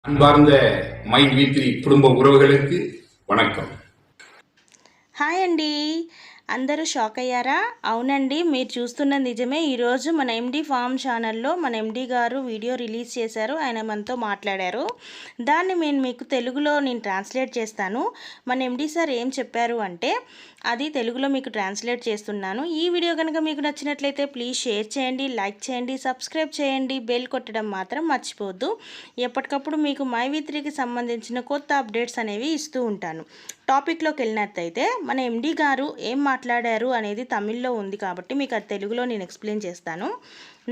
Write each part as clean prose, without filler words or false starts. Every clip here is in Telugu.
அன்பார்ந்த மை வீத்ரி குடும்ப உறவுகளுக்கு வணக்கம். హాయ్ అండి. అందరూ షాక్ అయ్యారా? అవునండి, మీరు చూస్తున్నది నిజమే. ఈరోజు మన ఎండి ఫామ్ ఛానల్లో మన ఎండి గారు వీడియో రిలీజ్ చేశారు. ఆయన మనతో మాట్లాడారు. దాన్ని నేను మీకు తెలుగులో ట్రాన్స్లేట్ చేస్తాను. మన ఎండి సార్ ఏం చెప్పారు అంటే అది తెలుగులో మీకు ట్రాన్స్లేట్ చేస్తున్నాను. ఈ వీడియో కనుక మీకు నచ్చినట్లయితే ప్లీజ్ షేర్ చేయండి, లైక్ చేయండి, సబ్స్క్రైబ్ చేయండి, బెల్ కొట్టడం మాత్రం మర్చిపోవద్దు. ఎప్పటికప్పుడు మీకు మై వీత్రికి సంబంధించిన కొత్త అప్డేట్స్ అనేవి ఇస్తూ ఉంటాను. టాపిక్లోకి వెళ్ళినట్టయితే మన ఎండి గారు ఏం మాట్లాడారు అనేది తమిళ్లో ఉంది కాబట్టి మీకు అది తెలుగులో నేను ఎక్స్ప్లెయిన్ చేస్తాను.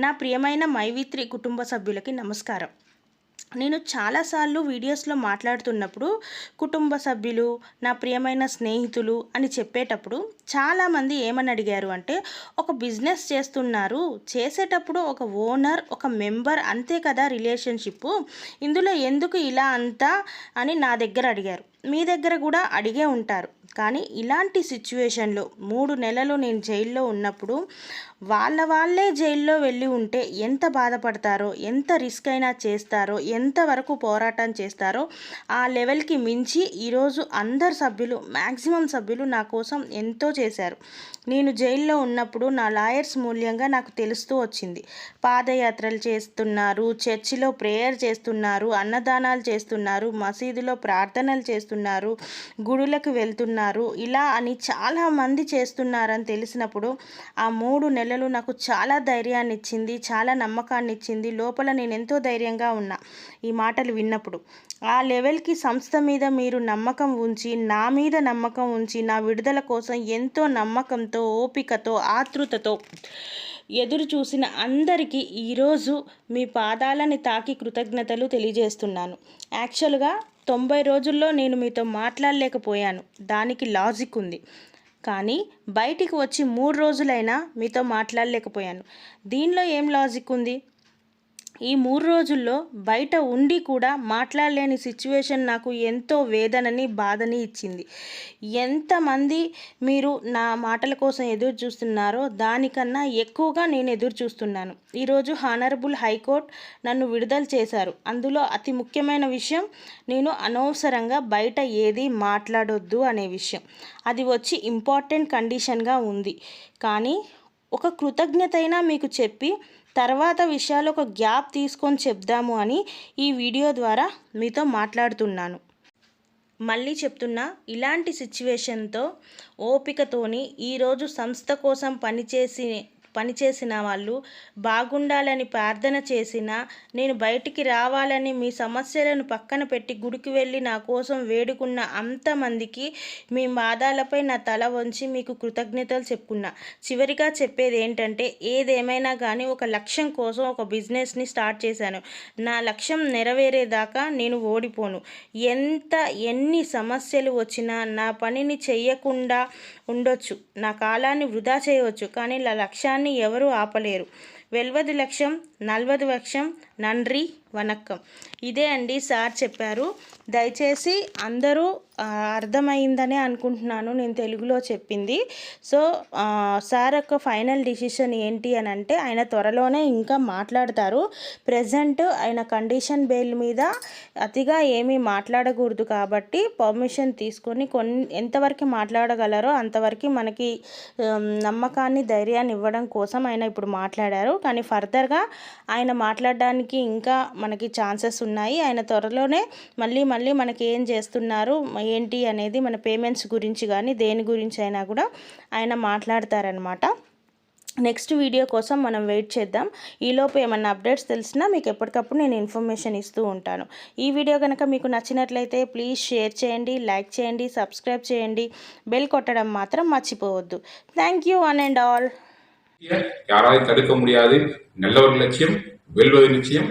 నా ప్రియమైన మైవిత్రి కుటుంబ సభ్యులకి నమస్కారం. నేను చాలాసార్లు వీడియోస్లో మాట్లాడుతున్నప్పుడు కుటుంబ సభ్యులు, నా ప్రియమైన స్నేహితులు అని చెప్పేటప్పుడు చాలామంది ఏమని అడిగారు అంటే, ఒక బిజినెస్ చేస్తున్నారు, చేసేటప్పుడు ఒక ఓనర్ ఒక మెంబర్ అంతే కదా రిలేషన్షిప్, ఇందులో ఎందుకు ఇలా అంతా అని నా దగ్గర అడిగారు. మీ దగ్గర కూడా అడిగే ఉంటారు. కానీ ఇలాంటి సిచ్యువేషన్లో 3 నెలలు నేను జైల్లో ఉన్నప్పుడు వాళ్ళే జైల్లో వెళ్ళి ఉంటే ఎంత బాధపడతారో, ఎంత రిస్క్ అయినా చేస్తారో, ఎంతవరకు పోరాటం చేస్తారో ఆ లెవెల్కి మించి ఈరోజు అందరు సభ్యులు, మ్యాక్సిమం సభ్యులు నా కోసం ఎంతో చేశారు. నేను జైల్లో ఉన్నప్పుడు నా లాయర్స్ మూల్యంగా నాకు తెలుస్తూ వచ్చింది. పాదయాత్రలు చేస్తున్నారు, చర్చిలో ప్రేయర్ చేస్తున్నారు, అన్నదానాలు చేస్తున్నారు, మసీదులో ప్రార్థనలు చేస్తున్నారు, గుడులకు వెళ్తున్నారు, ఇలా అని చాలామంది చేస్తున్నారని తెలిసినప్పుడు ఆ 3 నెలలు నాకు చాలా ధైర్యాన్ని ఇచ్చింది, చాలా నమ్మకాన్ని ఇచ్చింది. లోపల నేను ఎంతో ధైర్యంగా ఉన్నా ఈ మాటలు విన్నప్పుడు. ఆ లెవెల్కి సంస్థ మీద మీరు నమ్మకం ఉంచి, నా మీద నమ్మకం ఉంచి, నా విడుదల కోసం ఎంతో నమ్మకంతో, ఓపికతో, ఆతృతతో ఎదురు చూసిన అందరికీ ఈరోజు మీ పాదాలని తాకి కృతజ్ఞతలు తెలియజేస్తున్నాను. యాక్చువల్గా 90 రోజుల్లో నేను మీతో మాట్లాడలేకపోయాను. దానికి లాజిక్ ఉంది. కానీ బయటికి వచ్చి 3 రోజులైనా మీతో మాట్లాడలేకపోయాను. దీనిలో ఏం లాజిక్ ఉంది? ఈ 3 రోజుల్లో బయట ఉండి కూడా మాట్లాడలేని సిచ్యువేషన్ నాకు ఎంతో వేదనని, బాధని ఇచ్చింది. ఎంతమంది మీరు నా మాటల కోసం ఎదురు చూస్తున్నారో దానికన్నా ఎక్కువగా నేను ఎదురు చూస్తున్నాను. ఈరోజు హానరబుల్ హైకోర్టు నన్ను విడుదల చేశారు. అందులో అతి ముఖ్యమైన విషయం, నేను అనవసరంగా బయట ఏది మాట్లాడొద్దు అనే విషయం. అది వచ్చి ఇంపార్టెంట్ కండిషన్గా ఉంది. కానీ ఒక కృతజ్ఞత అయినా మీకు చెప్పి తర్వాత విషయాలు ఒక గ్యాప్ తీసుకొని చెప్దాము అని ఈ వీడియో ద్వారా మీతో మాట్లాడుతున్నాను. మళ్ళీ చెప్తున్నా, ఇలాంటి సిచ్యువేషన్తో ఓపికతోని ఈరోజు సంస్థ కోసం పనిచేసిన వాళ్ళు, బాగుండాలని ప్రార్థన చేసిన, నేను బయటికి రావాలని మీ సమస్యలను పక్కన పెట్టి గుడికి వెళ్ళి నా కోసం వేడుకున్న అంతమందికి మీ పాదాలపై నా తల వంచి మీకు కృతజ్ఞతలు చెప్పుకున్నా. చివరిగా చెప్పేది ఏంటంటే, ఏదేమైనా కానీ ఒక లక్ష్యం కోసం ఒక బిజినెస్ని స్టార్ట్ చేశాను. నా లక్ష్యం నెరవేరేదాకా నేను ఓడిపోను. ఎన్ని సమస్యలు వచ్చినా నా పనిని చెయ్యకుండా ఉండొచ్చు, నా కాలాన్ని వృధా చేయవచ్చు, కానీ నా లక్ష్యాన్ని ఎవరూ ఆపలేరు. 20 లక్ష్యం 40 లక్ష్యం నండ్రి వనక్కం. ఇదే అండి సార్ చెప్పారు. దయచేసి అందరూ అర్థమైందనే అనుకుంటున్నాను నేను తెలుగులో చెప్పింది. సో సార్ యొక్క ఫైనల్ డిసిషన్ ఏంటి అని అంటే, ఆయన త్వరలోనే ఇంకా మాట్లాడతారు. ప్రజెంట్ ఆయన కండిషన్ బెయిల్ మీద అతిగా ఏమీ మాట్లాడకూడదు కాబట్టి పర్మిషన్ తీసుకొని ఎంతవరకు మాట్లాడగలరో అంతవరకు మనకి నమ్మకాన్ని, ధైర్యాన్ని ఇవ్వడం కోసం ఆయన ఇప్పుడు మాట్లాడారు. కానీ ఫర్దర్గా ఆయన మాట్లాడడానికి ఇంకా మనకి ఛాన్సెస్ ఉన్నాయి. ఆయన త్వరలోనే మళ్ళీ మనకి ఏం చేస్తున్నారు ఏంటి అనేది, మన పేమెంట్స్ గురించి కానీ దేని గురించి అయినా కూడా ఆయన మాట్లాడతారనమాట. నెక్స్ట్ వీడియో కోసం మనం వెయిట్ చేద్దాం. ఈలోపు ఏమన్నా అప్డేట్స్ తెలిసినా మీకు ఎప్పటికప్పుడు నేను ఇన్ఫర్మేషన్ ఇస్తూ ఉంటాను. ఈ వీడియో కనుక మీకు నచ్చినట్లయితే ప్లీజ్ షేర్ చేయండి, లైక్ చేయండి, సబ్స్క్రైబ్ చేయండి, బెల్ కొట్టడం మాత్రం మర్చిపోవద్దు. Thank you one and all. யாராவது தடுக்க முடியாது. நல்ல ஒரு லட்சியம் வெல்வது நிச்சயம்.